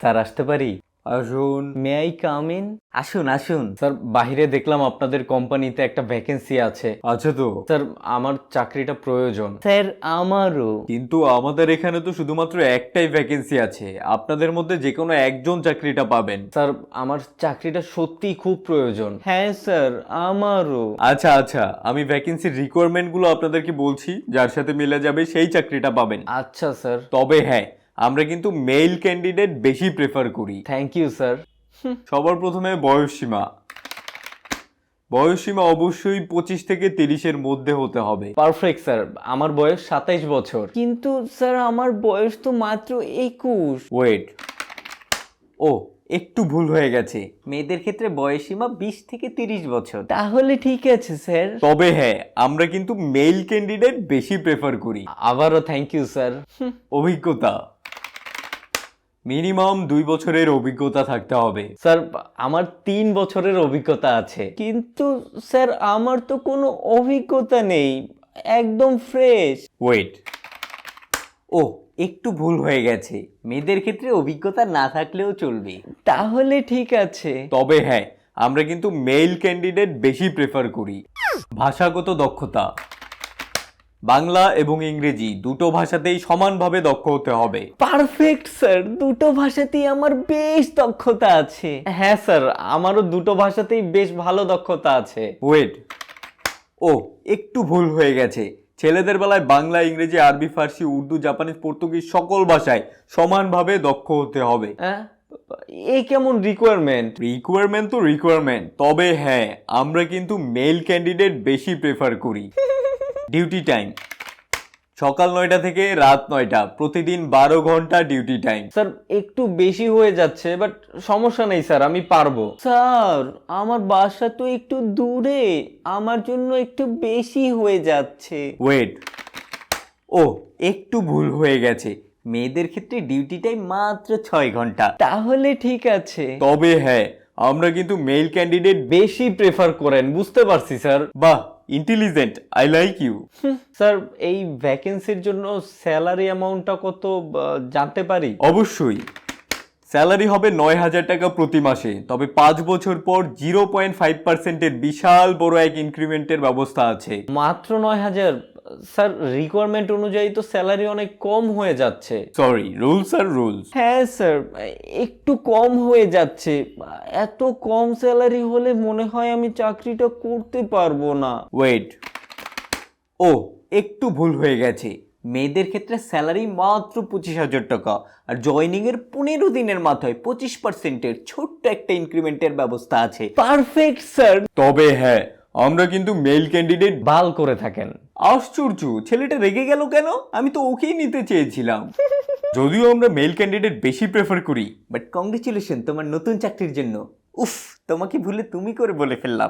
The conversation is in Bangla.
স্যার আসতে পারি? আসুন। May I come in? আসুন আসুন। স্যার বাইরে দেখলাম আপনাদের কোম্পানিতে একটা ভ্যাকেন্সি আছে। আছে তো? স্যার আমার চাকরিটা প্রয়োজন। স্যার আমারও। কিন্তু আমাদের এখানে তো শুধুমাত্র একটাই ভ্যাকেন্সি আছে, আপনাদের মধ্যে যে কোনো একজন চাকরিটা পাবেন। স্যার আমার চাকরিটা সত্যিই খুব প্রয়োজন। হ্যাঁ স্যার আমারও। আচ্ছা আচ্ছা, আমি ভ্যাকেন্সির রিকোয়ারমেন্টগুলো আপনাদেরকে বলছি, যার সাথে মিলে যাবে সেই চাকরিটা পাবেন। আচ্ছা স্যার। তবে হ্যাঁ, আমরা কিন্তু মেল ক্যান্ডিডেট বেশি প্রেফার করি। Thank you sir. সবার প্রথমে বয়সসীমা। বয়সসীমা অবশ্যই 25 থেকে 30-এর মধ্যে হতে হবে। পারফেক্ট স্যার, আমার বয়স 27 বছর। কিন্তু স্যার আমার বয়স তো মাত্র 21। ওয়েট, ও একটু ভুল হয়ে গেছে। মেয়েদের ক্ষেত্রে বয়সসীমা 20 থেকে 30 বছর। তাহলে ঠিক আছে স্যার। তবে হ্যাঁ, আমরা কিন্তু মেল ক্যান্ডিডেট বেশি প্রেফার করি। আবারও থ্যাংক ইউ স্যার। অভিজ্ঞতা মিনিমাম 2 বছরের অভিজ্ঞতা থাকতে হবে। স্যার আমার 3 বছরের অভিজ্ঞতা আছে। কিন্তু স্যার আমার তো কোনো অভিজ্ঞতা নেই, একদম ফ্রেশ। ওয়েট, ও একটু ভুল হয়ে গেছে, মেয়েদের ক্ষেত্রে অভিজ্ঞতা না থাকলেও চলবে। তাহলে ঠিক আছে। তবে হ্যাঁ, আমরা কিন্তু মেল ক্যান্ডিডেট বেশি প্রেফার করি। ভাষাগত দক্ষতা, বাংলা এবং ইংরেজি দুটো ভাষাতেই সমানভাবে দক্ষ হতে হবে। পারফেক্ট স্যার, দুটো ভাষাতেই আমার বেশ দক্ষতা আছে। হ্যাঁ স্যার, আমারও দুটো ভাষাতেই বেশ ভালো দক্ষতা আছে। ওয়েট, ও একটু ভুল হয়ে গেছে। ছেলেদের বেলায় বাংলা, ইংরেজি, আরবি, ফার্সি, উর্দু, জাপানিজ, পর্তুগিজ সকল ভাষায় সমানভাবে দক্ষ হতে হবে। হ্যাঁ, এ কেমন রিকোয়ারমেন্ট? রিকোয়ারমেন্ট তো রিকোয়ারমেন্ট, তবে হ্যাঁ আমরা কিন্তু মেল ক্যান্ডিডেট বেশি প্রেফার করি। ডিউটি টাইম সকাল 9টা থেকে রাত 9টা, প্রতিদিন 12 ঘন্টা ডিউটি টাইম। স্যার একটু বেশি হয়ে যাচ্ছে, বাট সমস্যা নেই স্যার, আমি পারবো। স্যার আমার বাসা তো একটু দূরে, আমার জন্য একটু বেশি হয়ে যাচ্ছে। ওয়েট, ও একটু ভুল হয়ে গেছে। মেয়েদের ক্ষেত্রে ডিউটি টাইম মাত্র 6 ঘন্টা। তাহলে ঠিক আছে। তবে হ্যাঁ, আমরা কিন্তু মেল ক্যান্ডিডেট বেশি প্রেফার করেন, বুঝতে পারছি স্যার। বাহ, intelligent, I like you. Sir এই ভ্যাকেন্সির জন্য স্যালারি অ্যামাউন্টটা কত জানতে পারি? অবশ্যই। স্যালারি হবে 9,000 টাকা প্রতি মাসে, তবে 5 বছর পর 0.5%-এর বিশাল বড় এক ইনক্রিমেন্টের ব্যবস্থা আছে। মাত্র 9,000? স্যার রিকোয়ারমেন্ট অনুযায়ী তো স্যালারি অনেক কম হয়ে যাচ্ছে। সরি, রুলস আর রুলস। হ্যাঁ স্যার, একটু কম হয়ে যাচ্ছে। এত কম স্যালারি হলে মনে হয় আমি চাকরিটা করতে পারবো না। ওয়েট, ও একটু ভুল হয়ে গেছে। মেয়েদের ক্ষেত্রে স্যালারি মাত্র 25,000 টাকা, আর জয়নিং এর 15 দিনের মাথায় 25%-এর ছোট্ট একটা ইনক্রিমেন্টের ব্যবস্থা আছে। Perfect sir. তবে হ্যাঁ, আমরা কিন্তু মেল ক্যান্ডিডেট বাল করে থাকেন। আশ্চর্য, ছেলেটা রেগে গেল কেন? আমি তো ওকেই নিতে চেয়েছিলাম। যদিও আমরা মেল ক্যান্ডিডেট বেশি প্রেফার করি, বাট কংগ্রেচুলেশন তোমার নতুন চাকরির জন্য। উফ, তোমাকে ভুলে তুমি করে বলে ফেললাম।